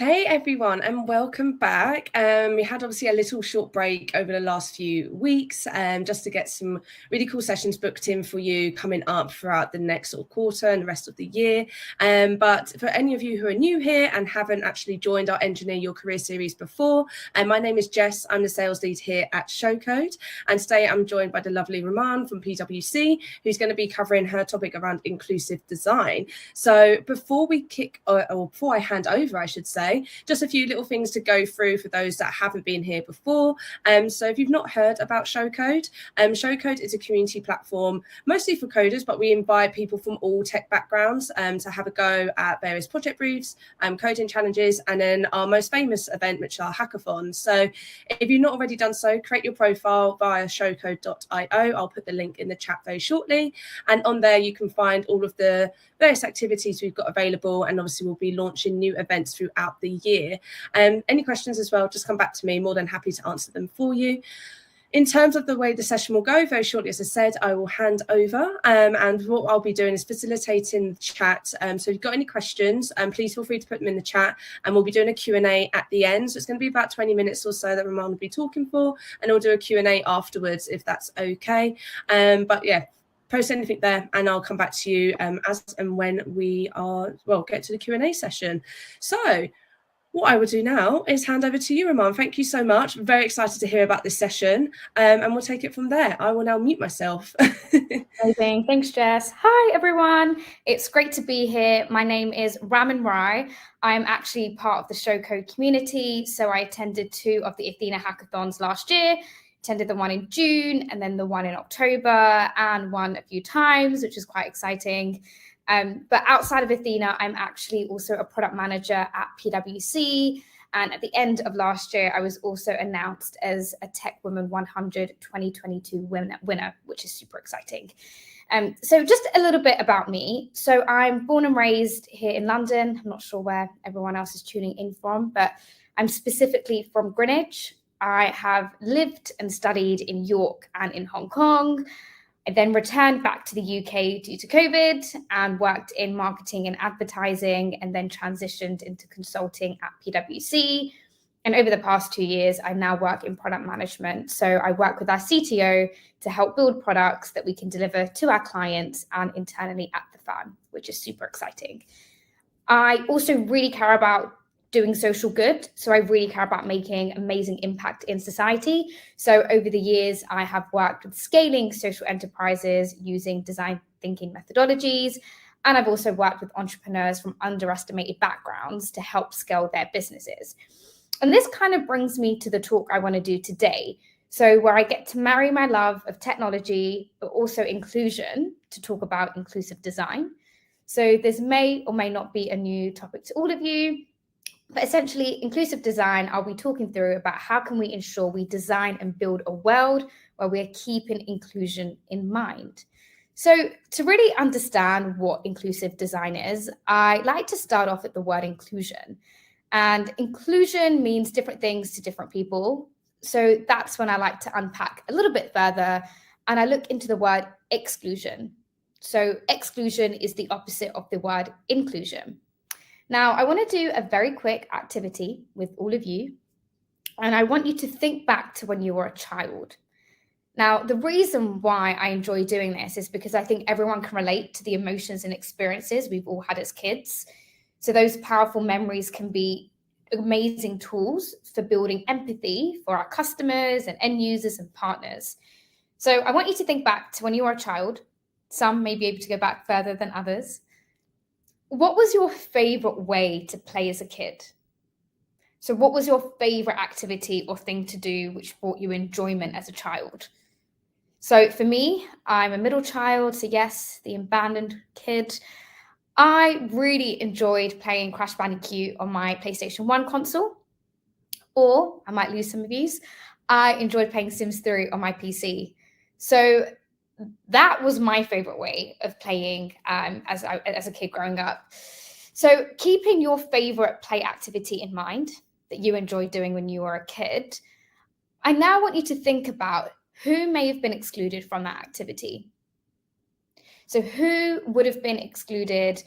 Hey everyone, and welcome back. We had obviously a little short break over the last few weeks, just to get some really cool sessions booked in for you coming up throughout the next sort of quarter and the rest of the year. But for any of you who are new here and haven't actually joined our Engineer Your Career series before, my name is Jess. I'm the sales lead here at Showcode, and today I'm joined by the lovely Raman from PwC, who's going to be covering her topic around inclusive design. So before we before I hand over, I should say, just a few little things to go through for those that haven't been here before. So if you've not heard about Showcode, Showcode is a community platform mostly for coders, but we invite people from all tech backgrounds to have a go at various project briefs, coding challenges, and then our most famous event, which are hackathons. So if you've not already done so, create your profile via showcode.io. I'll put the link in the chat very shortly. And on there, you can find all of the various activities we've got available, and obviously we'll be launching new events throughout the year. Any questions as well, just come back to me. More than happy to answer them for you. In terms of the way the session will go, very shortly, as I said, I will hand over, and what I'll be doing is facilitating the chat. So if you've got any questions, please feel free to put them in the chat, and we'll be doing a Q&A at the end. So it's going to be about 20 minutes or so that Raman will be talking for, and we'll do a Q&A afterwards if that's okay. But yeah, post anything there and I'll come back to you as and when we get to the Q&A session. So what I will do now is hand over to you, Raman. Thank you so much. I'm very excited to hear about this session, and we'll take it from there. I will now mute myself. Amazing. Thanks, Jess. Hi, everyone. It's great to be here. My name is Raman Rai. I'm actually part of the Showcode community. So I attended 2 of the Athena hackathons last year, attended the one in June and then the one in October, and won a few times, which is quite exciting. But outside of Athena, I'm actually also a product manager at PwC. And at the end of last year, I was also announced as a TechWomen100 2022 winner, which is super exciting. So just a little bit about me. So I'm born and raised here in London. I'm not sure where everyone else is tuning in from, but I'm specifically from Greenwich. I have lived and studied in York and in Hong Kong. I then returned back to the UK due to COVID and worked in marketing and advertising, and then transitioned into consulting at PwC. And over the past 2 years, I now work in product management. So I work with our CTO to help build products that we can deliver to our clients and internally at the firm, which is super exciting. I also really care about doing social good. So I really care about making amazing impact in society. So over the years, I have worked with scaling social enterprises using design thinking methodologies. And I've also worked with entrepreneurs from underestimated backgrounds to help scale their businesses. And this kind of brings me to the talk I want to do today. So where I get to marry my love of technology, but also inclusion to talk about inclusive design. So this may or may not be a new topic to all of you. But essentially, inclusive design, I'll be talking through about how can we ensure we design and build a world where we're keeping inclusion in mind. So to really understand what inclusive design is, I like to start off at the word inclusion. And inclusion means different things to different people. So that's when I like to unpack a little bit further, and I look into the word exclusion. So exclusion is the opposite of the word inclusion. Now, I want to do a very quick activity with all of you, and I want you to think back to when you were a child. Now, the reason why I enjoy doing this is because I think everyone can relate to the emotions and experiences we've all had as kids. So those powerful memories can be amazing tools for building empathy for our customers and end users and partners. So I want you to think back to when you were a child. Some may be able to go back further than others. What was your favorite way to play as a kid? So what was your favorite activity or thing to do which brought you enjoyment as a child? So for me, I'm a middle child, so yes, the abandoned kid. I really enjoyed playing Crash Bandicoot on my PlayStation 1 console, or I might lose some of these. I enjoyed playing Sims 3 on my PC. So that was my favorite way of playing as a kid growing up. So keeping your favorite play activity in mind that you enjoyed doing when you were a kid, I now want you to think about who may have been excluded from that activity. So who would have been excluded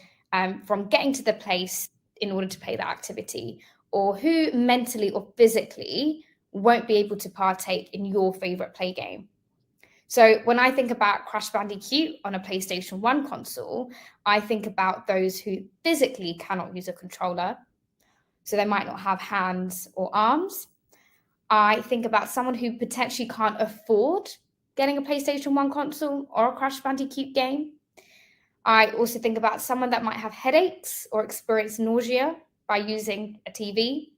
from getting to the place in order to play that activity? or who mentally or physically won't be able to partake in your favorite play game? So when I think about Crash Bandicoot on a PlayStation 1 console, I think about those who physically cannot use a controller. So they might not have hands or arms. I think about someone who potentially can't afford getting a PlayStation 1 console or a Crash Bandicoot game. I also think about someone that might have headaches or experience nausea by using a TV.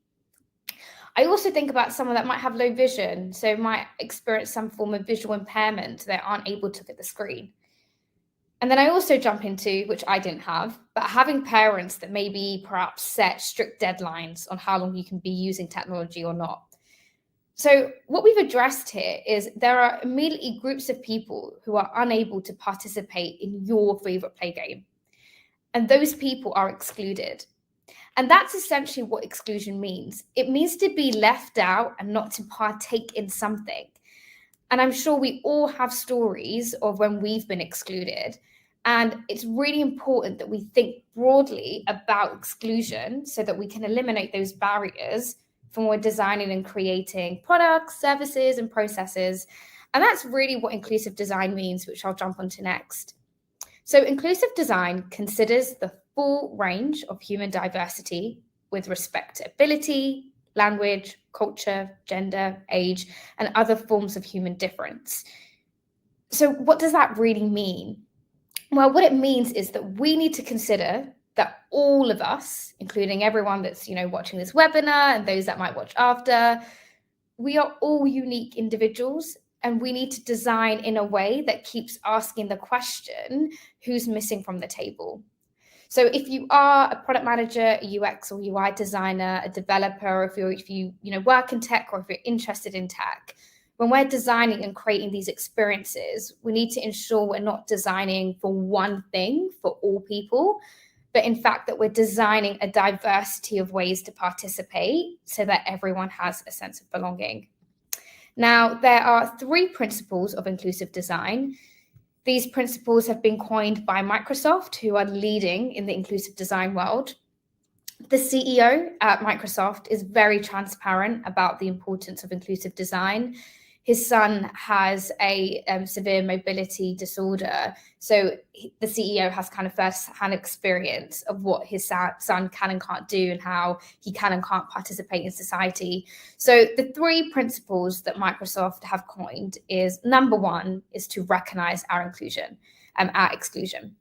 I also think about someone that might have low vision, so might experience some form of visual impairment, so they aren't able to look at the screen. And then I also jump into, which I didn't have, but having parents that maybe perhaps set strict deadlines on how long you can be using technology or not. So what we've addressed here is there are immediately groups of people who are unable to participate in your favorite play game. And those people are excluded. And that's essentially what exclusion means. It means to be left out and not to partake in something. And I'm sure we all have stories of when we've been excluded. And it's really important that we think broadly about exclusion so that we can eliminate those barriers when we're designing and creating products, services, and processes. And that's really what inclusive design means, which I'll jump onto next. So inclusive design considers the full range of human diversity with respect to ability, language, culture, gender, age, and other forms of human difference. So what does that really mean? Well, what it means is that we need to consider that all of us, including everyone that's, watching this webinar and those that might watch after, we are all unique individuals, and we need to design in a way that keeps asking the question, who's missing from the table? So if you are a product manager, a UX or UI designer, a developer, if you work in tech, or if you're interested in tech, when we're designing and creating these experiences, we need to ensure we're not designing for one thing for all people, but in fact that we're designing a diversity of ways to participate so that everyone has a sense of belonging. Now, there are 3 principles of inclusive design. These principles have been coined by Microsoft, who are leading in the inclusive design world. The CEO at Microsoft is very transparent about the importance of inclusive design. His son has a severe mobility disorder. So the CEO has kind of first-hand experience of what his son can and can't do and how he can and can't participate in society. So the 3 principles that Microsoft have coined is, number 1 is to recognize our inclusion, our exclusion.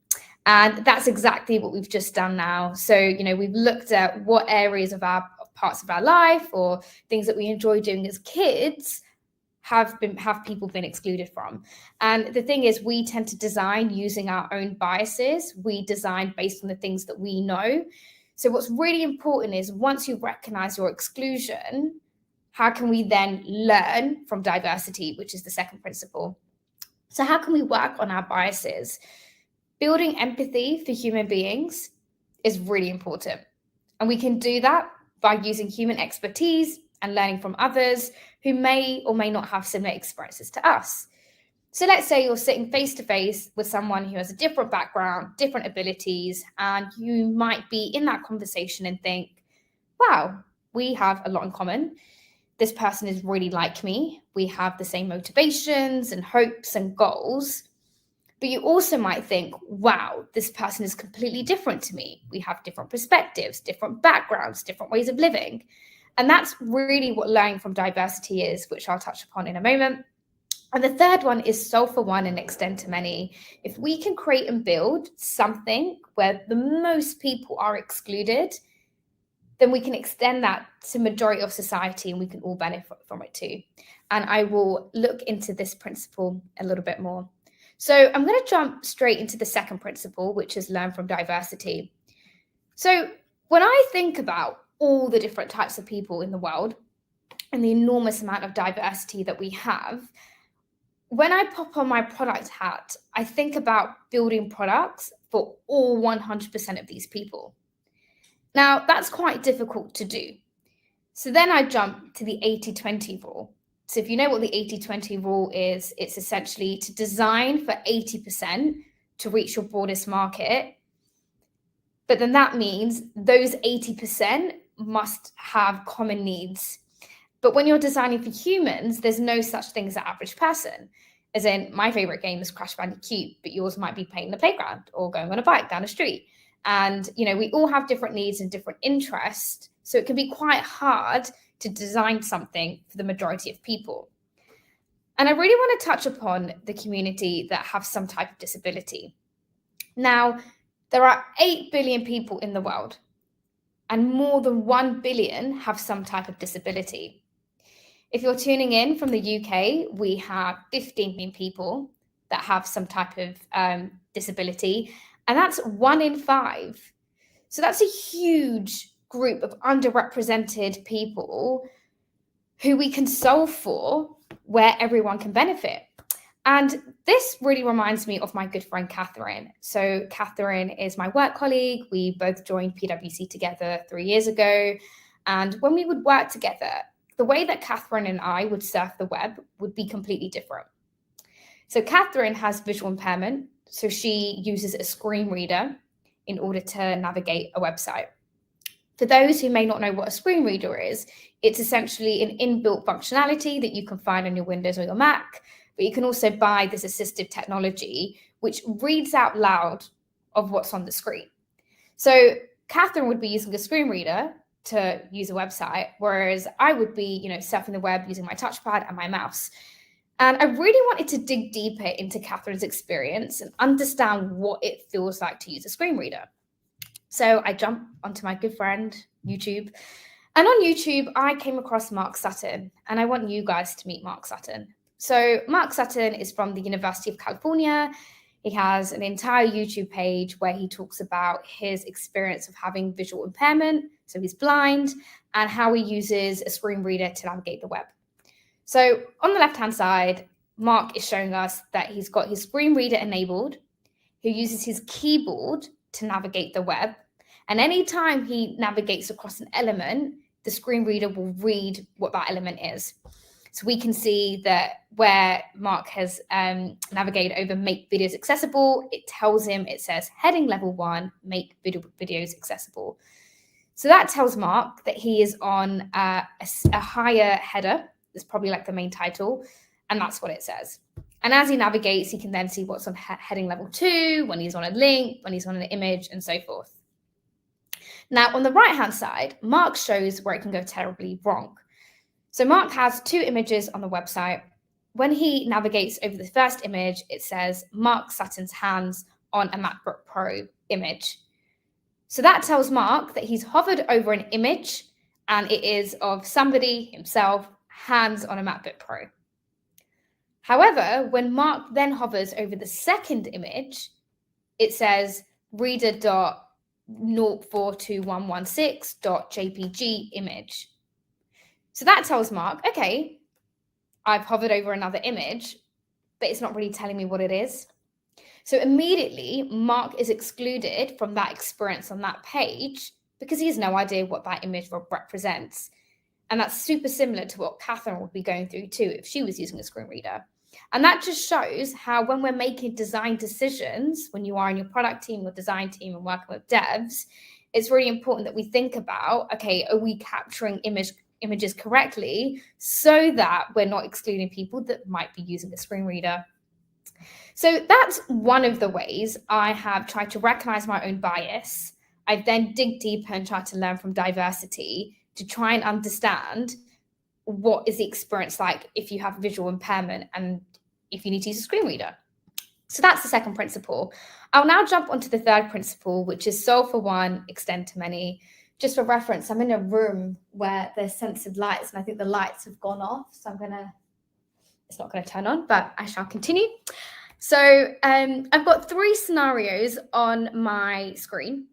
And that's exactly what we've just done now. So, we've looked at what areas of our parts of our life or things that we enjoy doing as kids have people been excluded from. And the thing is, we tend to design using our own biases. We design based on the things that we know. So what's really important is once you recognize your exclusion, how can we then learn from diversity, which is the second principle? So how can we work on our biases? Building empathy for human beings is really important. And we can do that by using human expertise and learning from others who may or may not have similar experiences to us. So let's say you're sitting face to face with someone who has a different background, different abilities, and you might be in that conversation and think, wow, we have a lot in common. This person is really like me. We have the same motivations and hopes and goals. But you also might think, wow, this person is completely different to me. We have different perspectives, different backgrounds, different ways of living. And that's really what learning from diversity is, which I'll touch upon in a moment. And the third one is solve for one and extend to many. If we can create and build something where the most people are excluded, then we can extend that to majority of society and we can all benefit from it too. And I will look into this principle a little bit more. So I'm going to jump straight into the second principle, which is learn from diversity. So when I think about all the different types of people in the world and the enormous amount of diversity that we have, when I pop on my product hat, I think about building products for all 100% of these people. Now, that's quite difficult to do. So then I jump to the 80-20 rule. So if you know what the 80-20 rule is, it's essentially to design for 80% to reach your broadest market. But then that means those 80% must have common needs. But when you're designing for humans, there's no such thing as an average person. As in, my favorite game is Crash Bandicoot, but yours might be playing the playground or going on a bike down the street. And, we all have different needs and different interests. So it can be quite hard to design something for the majority of people. And I really want to touch upon the community that have some type of disability. Now, there are 8 billion people in the world, and more than 1 billion have some type of disability. If you're tuning in from the UK, we have 15 million people that have some type of disability, and that's 1 in 5. So that's a huge group of underrepresented people who we can solve for, where everyone can benefit. And this really reminds me of my good friend, Catherine. So Catherine is my work colleague. We both joined PwC together 3 years ago. And when we would work together, the way that Catherine and I would surf the web would be completely different. So Catherine has visual impairment. So she uses a screen reader in order to navigate a website. For those who may not know what a screen reader is, it's essentially an inbuilt functionality that you can find on your Windows or your Mac. But you can also buy this assistive technology, which reads out loud of what's on the screen. So Catherine would be using a screen reader to use a website, whereas I would be, surfing the web using my touchpad and my mouse. And I really wanted to dig deeper into Catherine's experience and understand what it feels like to use a screen reader. So I jumped onto my good friend, YouTube. And on YouTube, I came across Mark Sutton, and I want you guys to meet Mark Sutton. So Mark Sutton is from the University of California. He has an entire YouTube page where he talks about his experience of having visual impairment, so he's blind, and how he uses a screen reader to navigate the web. So on the left-hand side, Mark is showing us that he's got his screen reader enabled, who uses his keyboard to navigate the web. And anytime he navigates across an element, the screen reader will read what that element is. So we can see that where Mark has navigated over make videos accessible, it tells him, it says heading level 1, make videos accessible. So that tells Mark that he is on a higher header. It's probably like the main title. And that's what it says. And as he navigates, he can then see what's on heading level 2, when he's on a link, when he's on an image, and so forth. Now, on the right-hand side, Mark shows where it can go terribly wrong. So Mark has 2 images on the website. When he navigates over the first image, it says Mark Sutton's hands on a MacBook Pro image. So that tells Mark that he's hovered over an image and it is of somebody, himself, hands on a MacBook Pro. However, when Mark then hovers over the second image, it says reader.042116.jpg image. So that tells Mark, okay, I've hovered over another image, but it's not really telling me what it is. So immediately, Mark is excluded from that experience on that page because he has no idea what that image represents. And that's super similar to what Catherine would be going through too if she was using a screen reader. And that just shows how when we're making design decisions, when you are in your product team, your design team, and working with devs, it's really important that we think about, okay, are we capturing images correctly so that we're not excluding people that might be using a screen reader. So that's one of the ways I have tried to recognize my own bias. I then dig deeper and try to learn from diversity to try and understand what is the experience like if you have visual impairment and if you need to use a screen reader. So that's the second principle. I'll now jump onto the third principle, which is solve for one, extend to many. Just for reference, I'm in a room where there's censored lights and I think the lights have gone off. So it's not going to turn on, but I shall continue. So I've got 3 scenarios on my screen.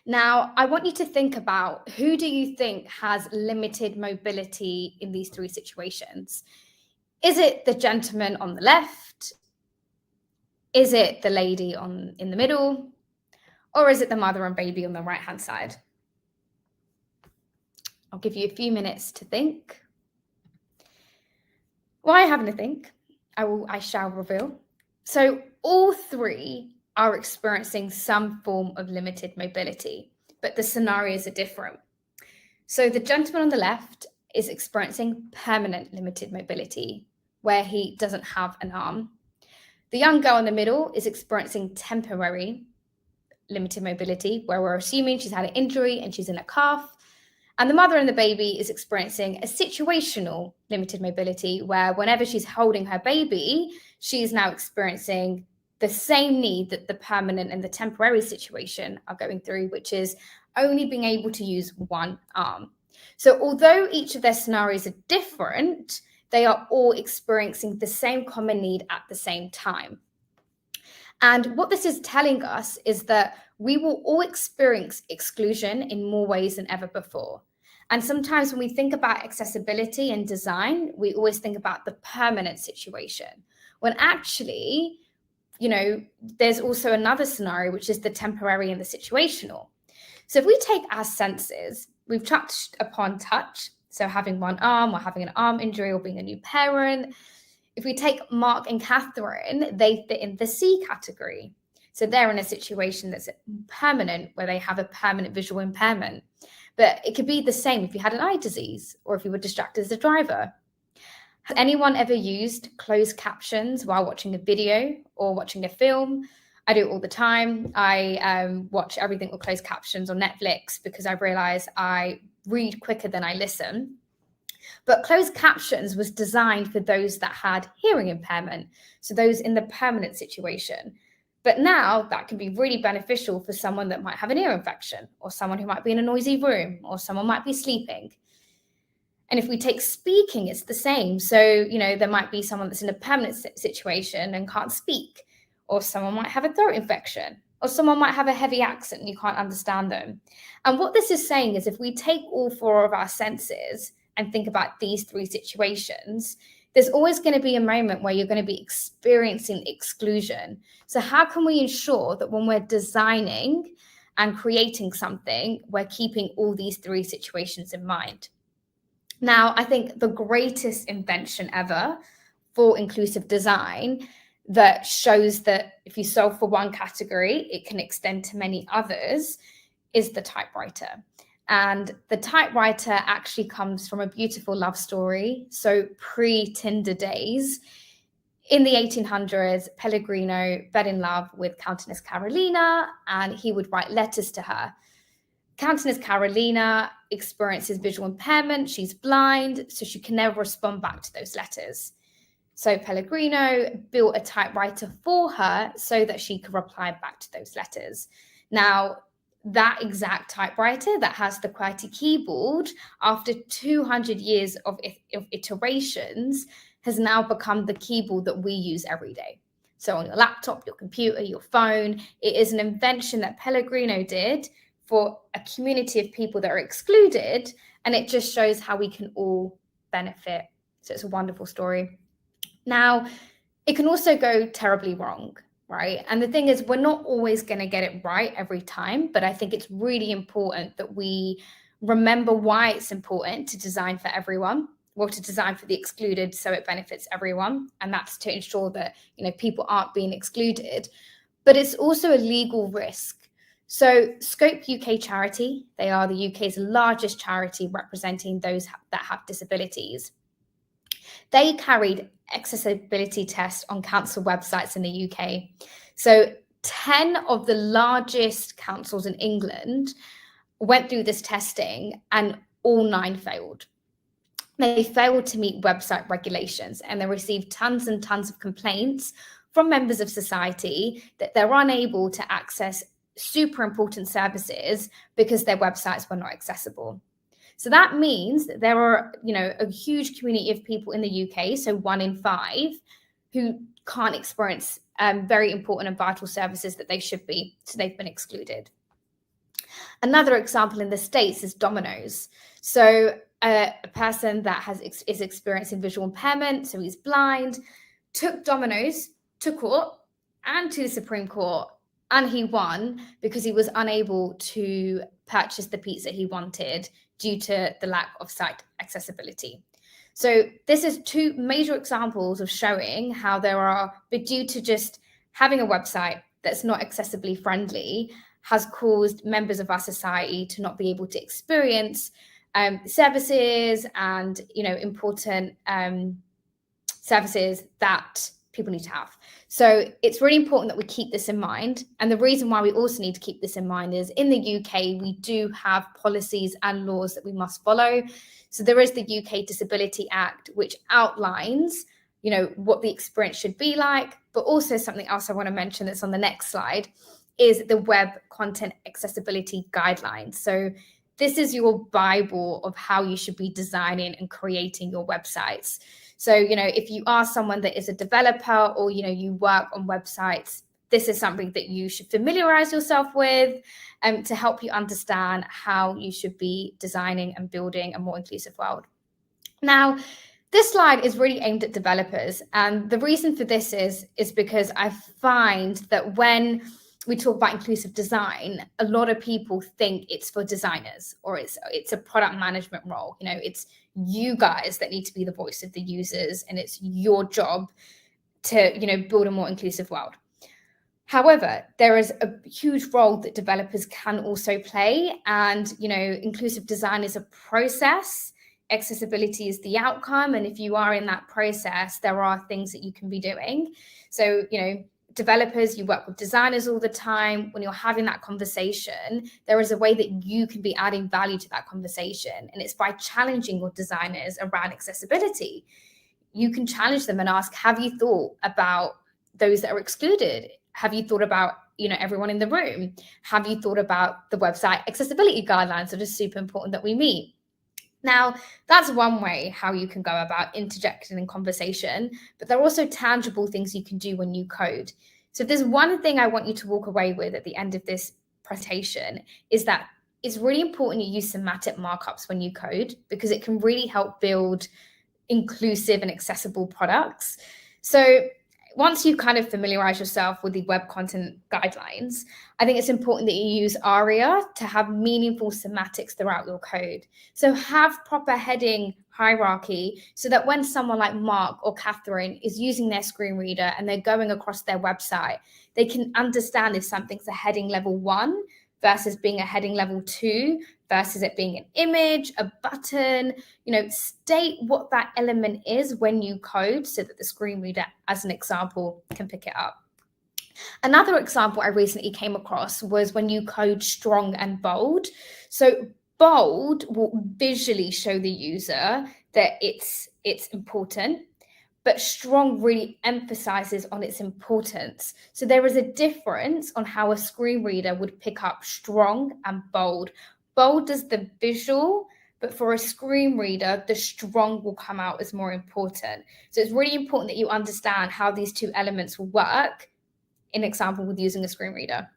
Now, I want you to think about who do you think has limited mobility in these 3 situations? Is it the gentleman on the left? Is it the lady in the middle? Or is it the mother and baby on the right-hand side? I'll give you a few minutes to think. While you're having to think, I shall reveal. So all 3 are experiencing some form of limited mobility, but the scenarios are different. So the gentleman on the left is experiencing permanent limited mobility, where he doesn't have an arm. The young girl in the middle is experiencing temporary limited mobility, where we're assuming she's had an injury and she's in a calf. And the mother and the baby is experiencing a situational limited mobility, where whenever she's holding her baby, she's now experiencing the same need that the permanent and the temporary situation are going through, which is only being able to use one arm. So although each of their scenarios are different, they are all experiencing the same common need at the same time. And what this is telling us is that we will all experience exclusion in more ways than ever before. And sometimes when we think about accessibility and design, we always think about the permanent situation, when actually, there's also another scenario, which is the temporary and the situational. So if we take our senses, we've touched upon touch, so having one arm or having an arm injury or being a new parent. If we take Mark and Catherine, they fit in the C category. So they're in a situation that's permanent, where they have a permanent visual impairment. But it could be the same if you had an eye disease or if you were distracted as a driver. Has anyone ever used closed captions while watching a video or watching a film? I do it all the time. I watch everything with closed captions on Netflix because I realize I read quicker than I listen. But closed captions was designed for those that had hearing impairment, so those in the permanent situation. But now that can be really beneficial for someone that might have an ear infection, or someone who might be in a noisy room, or someone might be sleeping. And if we take speaking, it's the same. So, there might be someone that's in a permanent situation and can't speak, or someone might have a throat infection, or someone might have a heavy accent and you can't understand them. And what this is saying is if we take all four of our senses and think about these three situations, there's always going to be a moment where you're going to be experiencing exclusion. So how can we ensure that when we're designing and creating something, we're keeping all these three situations in mind? Now, I think the greatest invention ever for inclusive design that shows that if you solve for one category, it can extend to many others is the typewriter. And the typewriter actually comes from a beautiful love story. So pre-Tinder days, in the 1800s, Pellegrino fell in love with Countess Carolina, and he would write letters to her. Countess Carolina experiences visual impairment. She's blind, so she can never respond back to those letters. So Pellegrino built a typewriter for her so that she could reply back to those letters. Now, that exact typewriter that has the QWERTY keyboard, after 200 years of iterations, has now become the keyboard that we use every day. So on your laptop, your computer, your phone, it is an invention that Pellegrino did for a community of people that are excluded, and it just shows how we can all benefit. So it's a wonderful story. Now, it can also go terribly wrong, right? And the thing is, we're not always going to get it right every time, but I think it's really important that we remember why it's important to design for everyone, or to design for the excluded so it benefits everyone. And that's to ensure that, people aren't being excluded. But it's also a legal risk. So Scope UK Charity, they are the UK's largest charity representing those that have disabilities. They carried accessibility tests on council websites in the UK. So 10 of the largest councils in England went through this testing and all 9 failed. They failed to meet website regulations, and they received tons and tons of complaints from members of society that they're unable to access super important services because their websites were not accessible. So that means that there are, a huge community of people in the UK, so 1 in 5, who can't experience very important and vital services that they should be, so they've been excluded. Another example in the States is Domino's. So a person that is experiencing visual impairment, so he's blind, took Domino's to court and to the Supreme Court, and he won because he was unable to purchase the pizza he wanted due to the lack of site accessibility. So this is 2 major examples of showing how but due to just having a website that's not accessibly friendly, has caused members of our society to not be able to experience services and, important services that people need to have. So it's really important that we keep this in mind. And the reason why we also need to keep this in mind is in the UK, we do have policies and laws that we must follow. So there is the UK Disability Act, which outlines, what the experience should be like. But also something else I want to mention that's on the next slide is the Web Content Accessibility Guidelines. So this is your Bible of how you should be designing and creating your websites. So, if you are someone that is a developer or, you work on websites, this is something that you should familiarize yourself with to help you understand how you should be designing and building a more inclusive world. Now, this slide is really aimed at developers. And the reason for this is because I find that when we talk about inclusive design, a lot of people think it's for designers or it's a product management role. It's you guys that need to be the voice of the users, and it's your job to, build a more inclusive world. However, there is a huge role that developers can also play, and, inclusive design is a process. Accessibility is the outcome. And if you are in that process, there are things that you can be doing. So, developers, you work with designers all the time. When you're having that conversation, there is a way that you can be adding value to that conversation. And it's by challenging your designers around accessibility. You can challenge them and ask, have you thought about those that are excluded? Have you thought about, everyone in the room? Have you thought about the website accessibility guidelines that are super important that we meet? Now, that's one way how you can go about interjecting in conversation, but there are also tangible things you can do when you code. So if there's one thing I want you to walk away with at the end of this presentation, is that it's really important you use semantic markups when you code, because it can really help build inclusive and accessible products. So once you kind of familiarize yourself with the web content guidelines, I think it's important that you use ARIA to have meaningful semantics throughout your code. So have proper heading hierarchy so that when someone like Mark or Catherine is using their screen reader and they're going across their website, they can understand if something's a heading level 1 versus being a heading level 2 versus it being an image, a button. State what that element is when you code so that the screen reader, as an example, can pick it up. Another example I recently came across was when you code strong and bold. So bold will visually show the user that it's important, but strong really emphasizes on its importance. So there is a difference on how a screen reader would pick up strong and bold. Bold does the visual, but for a screen reader, the strong will come out as more important. So it's really important that you understand how these two elements will work, in example with using a screen reader.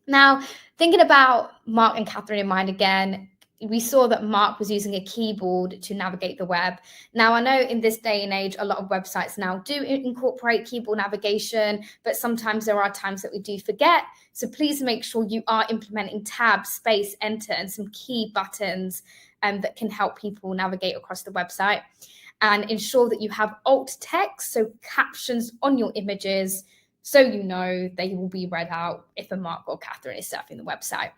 Now, thinking about Mark and Catherine in mind again, we saw that Mark was using a keyboard to navigate the web. Now, I know in this day and age, a lot of websites now do incorporate keyboard navigation, but sometimes there are times that we do forget. So please make sure you are implementing tab, space, enter, and some key buttons that can help people navigate across the website. And ensure that you have alt text, so captions on your images, so they will be read out if a Mark or Catherine is surfing the website.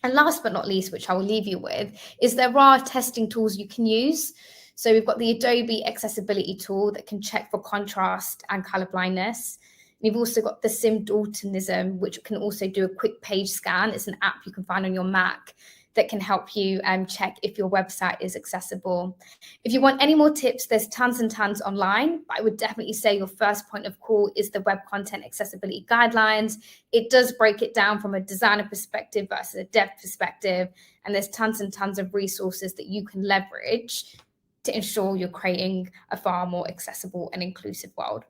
And last but not least, which I will leave you with, is there are testing tools you can use. So we've got the Adobe Accessibility tool that can check for contrast and colorblindness. You've also got the Sim Daltonism, which can also do a quick page scan. It's an app you can find on your Mac that can help you check if your website is accessible. If you want any more tips, there's tons and tons online, but I would definitely say your first point of call is the Web Content Accessibility Guidelines. It does break it down from a designer perspective versus a dev perspective, and there's tons and tons of resources that you can leverage to ensure you're creating a far more accessible and inclusive world.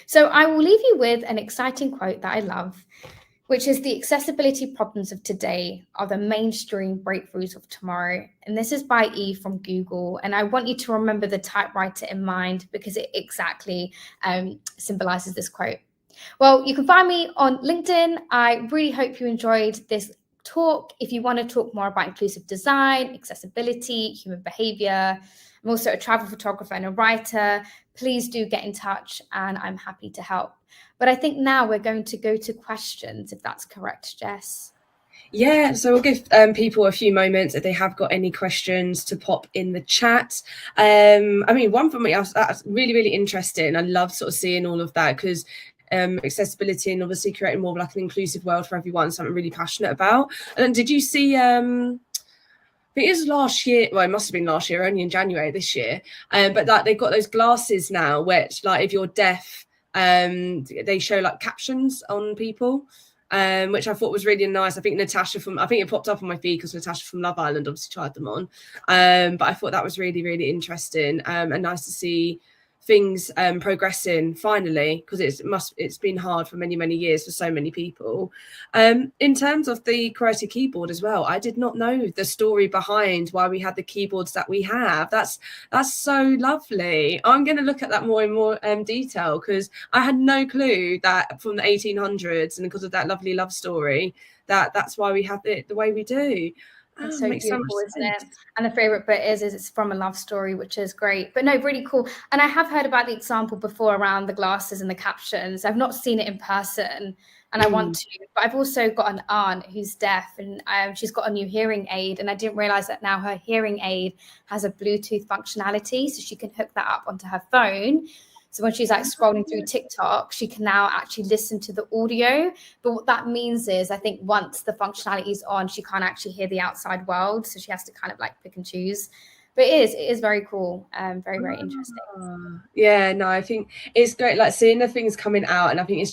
So I will leave you with an exciting quote that I love, which is the accessibility problems of today are the mainstream breakthroughs of tomorrow. And this is by E from Google. And I want you to remember the typewriter in mind because it exactly symbolizes this quote. Well, you can find me on LinkedIn. I really hope you enjoyed this talk. If you want to talk more about inclusive design, accessibility, human behavior, I'm also a travel photographer and a writer. Please do get in touch and I'm happy to help. But I think now we're going to go to questions, if that's correct, Jess. Yeah, so we'll give people a few moments if they have got any questions to pop in the chat. I mean, one for me, that's really, really interesting. I love sort of seeing all of that because accessibility and obviously creating more of like an inclusive world for everyone, something I'm really passionate about. And then did you see, I think it was last year, well, it must have been last year, only in January this year, but like they've got those glasses now, which like if you're deaf, they show like captions on people. Which I thought was really nice. I think it popped up on my feed because Natasha from Love Island obviously tried them on. But I thought that was really, really interesting and nice to see things progressing finally, because it's been hard for many, many years for so many people. In terms of the QWERTY keyboard as well, I did not know the story behind why we had the keyboards that we have. That's so lovely. I'm going to look at that more and more detail, because I had no clue that from the 1800s, and because of that lovely love story, that's why we have it the way we do. It's so Makes so beautiful, much isn't sense. it? And the favorite bit is it's from a love story, which is great. But no, really cool. And I have heard about the example before around the glasses and the captions. I've not seen it in person, and I want to. But I've also got an aunt who's deaf, and she's got a new hearing aid. And I didn't realize that now her hearing aid has a Bluetooth functionality, so she can hook that up onto her phone. So when she's like scrolling through TikTok, she can now actually listen to the audio. But what that means is, I think once the functionality is on, she can't actually hear the outside world. So she has to kind of like pick and choose. But it is very cool. Very, very interesting. Yeah, no, I think it's great, like seeing the things coming out, and I think it's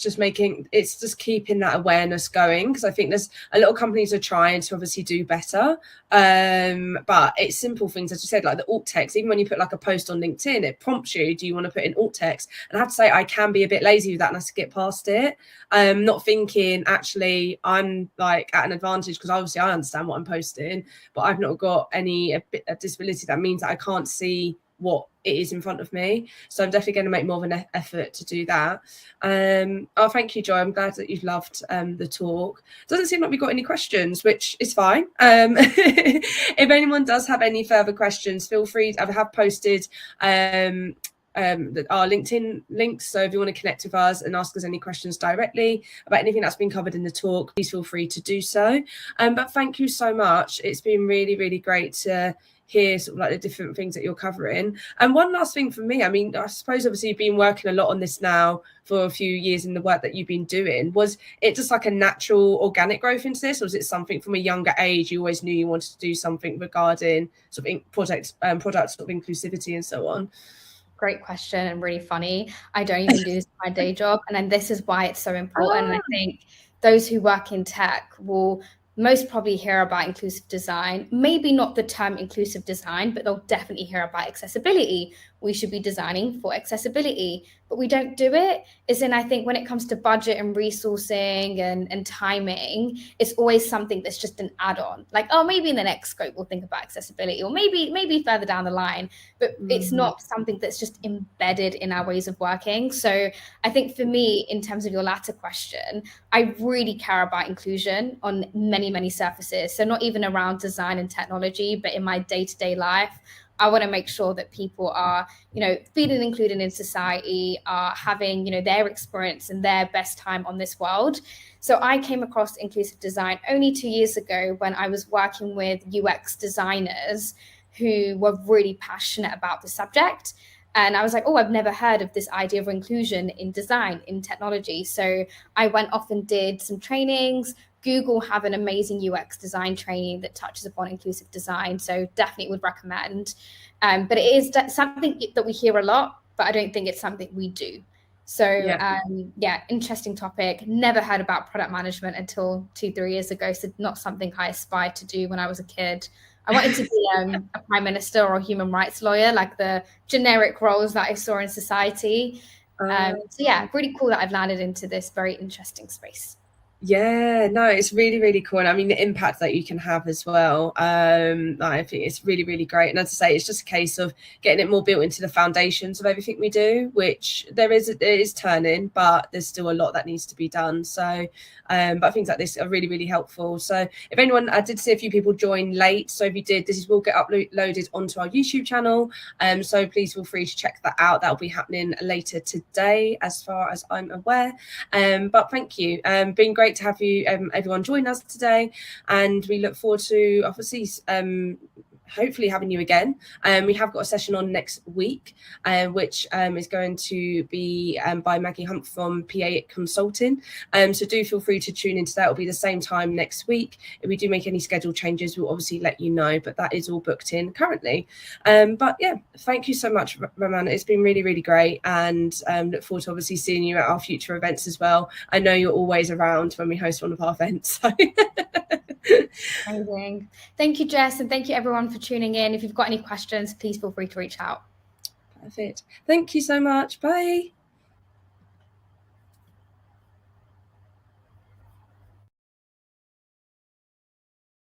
just keeping that awareness going, because I think there's a lot of companies are trying to obviously do better, but it's simple things, as you said, like the alt text. Even when you put like a post on LinkedIn, it prompts you, do you want to put in alt text? And I have to say, I can be a bit lazy with that and I have to get past it, not thinking actually I'm like at an advantage, because obviously I understand what I'm posting, but I've not got a disability that means that I can't see what it is in front of me. So I'm definitely going to make more of an effort to do that. Oh, thank you, Joy. I'm glad that you've loved the talk. Doesn't seem like we've got any questions, which is fine. If anyone does have any further questions, feel free. I have posted our LinkedIn links, so if you want to connect with us and ask us any questions directly about anything that's been covered in the talk, please feel free to do so. But thank you so much. It's been really, really great to hear sort of like the different things that you're covering. And one last thing for me, I mean, I suppose obviously you've been working a lot on this now for a few years in the work that you've been doing. Was it just like a natural organic growth into this, or was it something from a younger age you always knew you wanted to do something regarding sort of product sort of inclusivity and so on? Great question, and really funny. I don't even do this in my day job. And then this is why it's so important. And I think those who work in tech will most probably hear about inclusive design, maybe not the term inclusive design, but they'll definitely hear about accessibility. We should be designing for accessibility, but we don't do it. Is in, I think when it comes to budget and resourcing and timing, it's always something that's just an add-on. Like, oh, maybe in the next scope we'll think about accessibility, or maybe further down the line, but it's not something that's just embedded in our ways of working. So I think for me, in terms of your latter question, I really care about inclusion on many surfaces. So not even around design and technology, but in my day-to-day life, I want to make sure that people are, feeling included in society, are having, their experience and their best time on this world. So I came across inclusive design only 2 years ago when I was working with UX designers who were really passionate about the subject. And I was like, oh, I've never heard of this idea of inclusion in design, in technology. So I went off and did some trainings. Google have an amazing UX design training that touches upon inclusive design. So definitely would recommend. But it is something that we hear a lot, but I don't think it's something we do. So interesting topic. Never heard about product management until 2-3 years ago. So not something I aspired to do when I was a kid. I wanted to be a prime minister or a human rights lawyer, like the generic roles that I saw in society. Really cool that I've landed into this very interesting space. Yeah, no, it's really, really cool. And I mean, the impact that you can have as well. I think it's really, really great. And as I say, it's just a case of getting it more built into the foundations of everything we do, which it is turning, but there's still a lot that needs to be done. So, but things like this are really, really helpful. So if anyone, I did see a few people join late. So if you did, this will get uploaded onto our YouTube channel. So please feel free to check that out. That'll be happening later today, as far as I'm aware. But thank you. Been great great to have you, everyone, join us today, and we look forward to obviously hopefully having you again. We have got a session on next week, which is going to be by Maggie Hunt from PA Consulting. So do feel free to tune into that. It'll be the same time next week. If we do make any schedule changes, we'll obviously let you know, but that is all booked in currently. But yeah, thank you so much, Raman. It's been really, really great, and look forward to obviously seeing you at our future events as well. I know you're always around when we host one of our events. So. Amazing. Thank you, Jess, and thank you everyone for tuning in. If you've got any questions, please feel free to reach out. Perfect. Thank you so much. Bye.